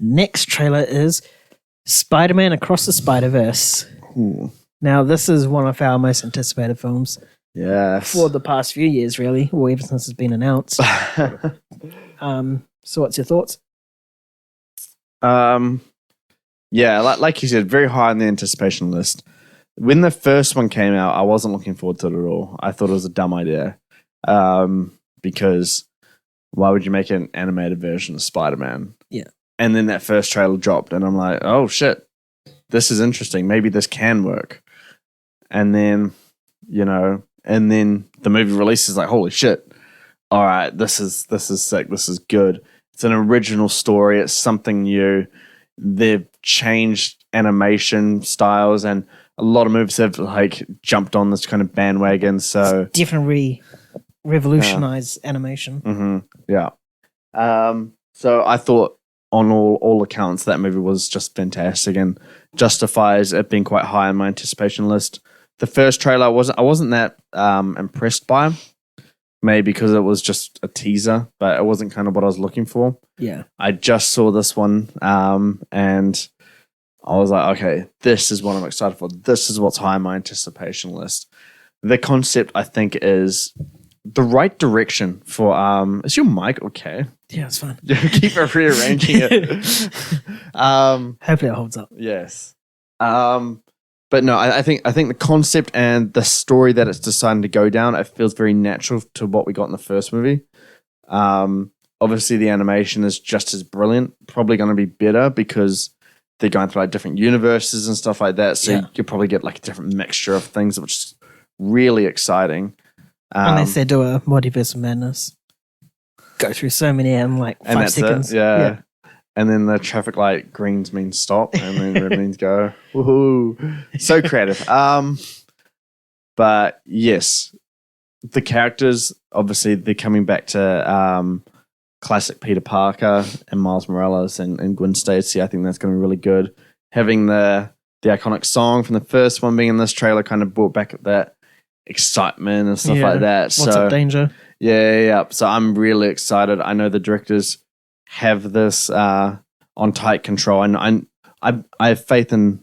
next trailer is Spider-Man Across the Spider-Verse. Ooh. Now, this is one of our most anticipated films Yes. for the past few years, really, or ever since it's been announced. So what's your thoughts? Yeah, like you said, very high on the anticipation list. When the first one came out, I wasn't looking forward to it at all. I thought it was a dumb idea. Because why would you make an animated version of Spider-Man? Yeah. And then that first trailer dropped, and I'm like, oh shit, this is interesting. Maybe this can work. And then, and then the movie releases like, holy shit. All right, this is sick. This is good. It's an original story. It's something new. They've changed animation styles, and a lot of movies have like jumped on this kind of bandwagon. So Definitely revolutionize animation. Mm-hmm. Yeah. So I thought on all accounts that movie was just fantastic and justifies it being quite high on my anticipation list. The first trailer I wasn't that impressed by, maybe because it was just a teaser, but it wasn't kind of what I was looking for. Yeah. I just saw this one and I was like, okay, this is what I'm excited for. This is what's high on my anticipation list. The concept, I think, is the right direction for is your mic okay? Yeah, it's fine. Keep rearranging it. Hopefully it holds up. Yes. But no, I think the concept and the story that it's deciding to go down, it feels very natural to what we got in the first movie. Obviously the animation is just as brilliant, probably going to be better because they're going through like different universes and stuff like that. So you probably get like a different mixture of things, which is really exciting. Unless they do a multiverse of madness. Go through so many in like 5 seconds. Yeah. And then the traffic light greens means stop and then red means go. Woohoo. So creative. But yes, the characters, obviously they're coming back to classic Peter Parker and Miles Morales and Gwen Stacy. I think that's going to be really good. Having the iconic song from the first one being in this trailer kind of brought back that excitement and stuff like that. What's up, Danger? Yeah. So I'm really excited. I know the directors have this on tight control, and I have faith in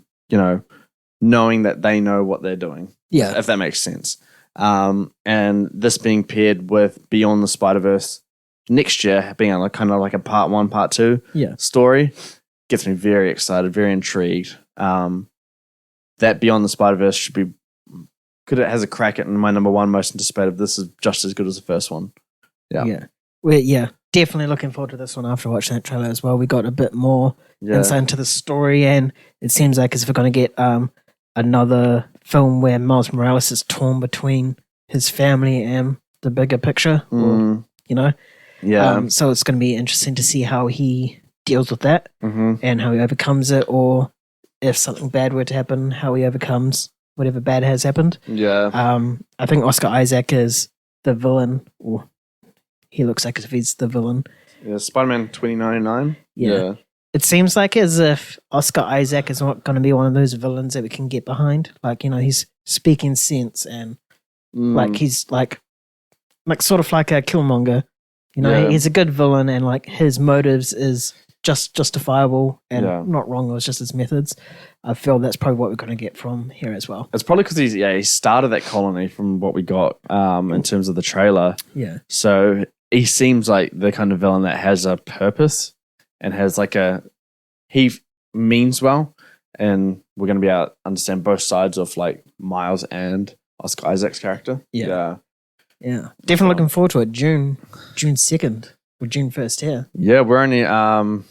knowing that they know what they're doing. Yeah, if that makes sense. And this being paired with Beyond the Spider-Verse next year being like kind of like a part 1, part 2 story gets me very excited, very intrigued. That Beyond the Spider-Verse should be good. It has a crack at my number 1 most anticipated. This is just as good as the first one. Yeah. Definitely looking forward to this one after watching that trailer as well. We got a bit more insight into the story, and it seems like if we're going to get another film where Miles Morales is torn between his family and the bigger picture, so it's going to be interesting to see how he deals with that and how he overcomes it, or if something bad were to happen, how he overcomes whatever bad has happened. I think Oscar Isaac is the villain, or he looks like if he's the villain. Yeah, Spider-Man 2099. Yeah. It seems like as if Oscar Isaac is not going to be one of those villains that we can get behind. Like, he's speaking sense and like he's like sort of like a Killmonger. He's a good villain and like his motives is just justifiable and not wrong. It was just his methods. I feel that's probably what we're going to get from here as well. It's probably because he started that colony from what we got in terms of the trailer. Yeah. So he seems like the kind of villain that has a purpose and has like he means well, and we're going to be able to understand both sides of like Miles and Oscar Isaac's character. Yeah. Definitely looking forward to it. June 2nd or June 1st here. Yeah, we're only isn't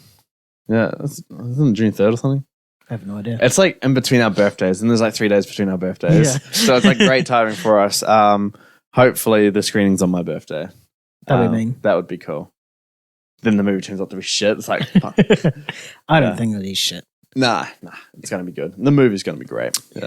it June 3rd or something? I have no idea. It's like in between our birthdays, and there's like 3 days between our birthdays. Yeah. So it's like great timing for us. Hopefully the screening's on my birthday. That'd be mean. That would be cool. Then the movie turns out to be shit. It's like, fuck. I don't think it is shit. Nah. It's going to be good. The movie's going to be great. Yeah.